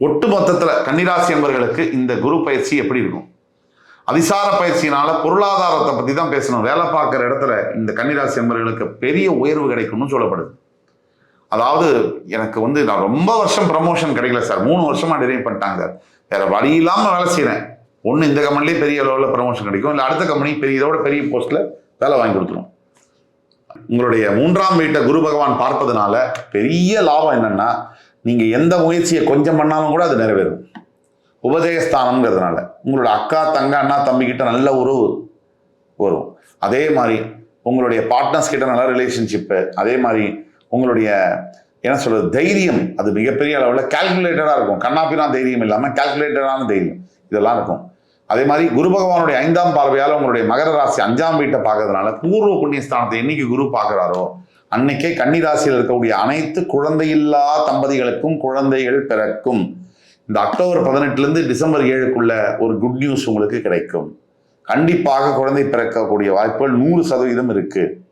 ஒட்டு மொத்தத்தில் கன்னிராசி என்பவர்களுக்கு இந்த குரு பயிற்சி எப்படி இருக்கும்? அதிசார பயிற்சியினால பொருளாதாரத்தை பற்றி தான் பேசணும். வேலை பார்க்குற இடத்துல இந்த கன்னிராசி என்பவர்களுக்கு பெரிய உயர்வு கிடைக்கும்னு சொல்லப்படுது. அதாவது எனக்கு நான் ரொம்ப வருஷம் ப்ரமோஷன் கிடைக்கல சார், 3 வருஷமா டிலே பண்ணிட்டாங்க சார், வேற வழி இல்லாமல் வேலை செய்கிறேன். ஒன்று இந்த கம்பெனிலேயே பெரிய அளவில் ப்ரமோஷன் கிடைக்கும், இல்லை அடுத்த கம்பெனி இதோட பெரிய போஸ்ட்டில் வேலை வாங்கி கொடுத்துரும். உங்களுடைய 3ஆம் வீட்டை குரு பகவான் பார்ப்பதனால பெரிய லாபம் என்னன்னா, நீங்கள் எந்த முயற்சியை கொஞ்சம் பண்ணாலும் கூட அது நிறைவேறும். உபஜயஸ்தானம்ங்கிறதுனால உங்களோட அக்கா தங்க அண்ணா தம்பிக்கிட்ட நல்ல உறவு வரும். அதே மாதிரி உங்களுடைய பார்ட்னர்ஸ் கிட்ட நல்ல ரிலேஷன்ஷிப்பு, அதே மாதிரி உங்களுடைய என்ன சொல்றது தைரியம், அது மிகப்பெரிய அளவில் கால்குலேட்டடாக இருக்கும். கண்ணாப்பினா தைரியம் இல்லாமல் கால்குலேட்டடான தைரியம் இதெல்லாம் இருக்கும். அதே மாதிரி குரு பகவானுடைய 5ஆம் பார்வையால் உங்களுடைய மகர ராசி 5ஆம் வீட்டை பார்க்கறதுனால பூர்வ புண்ணியஸ்தானத்தை என்னைக்கு குரு பார்க்குறாரோ அன்னைக்கே கன்னிராசியில் இருக்கக்கூடிய அனைத்து குழந்தையில்லா தம்பதிகளுக்கும் குழந்தைகள் பிறக்கும். இந்த அக்டோபர் 18 டிசம்பர் 7க்குள்ள ஒரு குட் நியூஸ் உங்களுக்கு கிடைக்கும். கண்டிப்பாக குழந்தை பிறக்கக்கூடிய வாய்ப்புகள் 100% இருக்கு.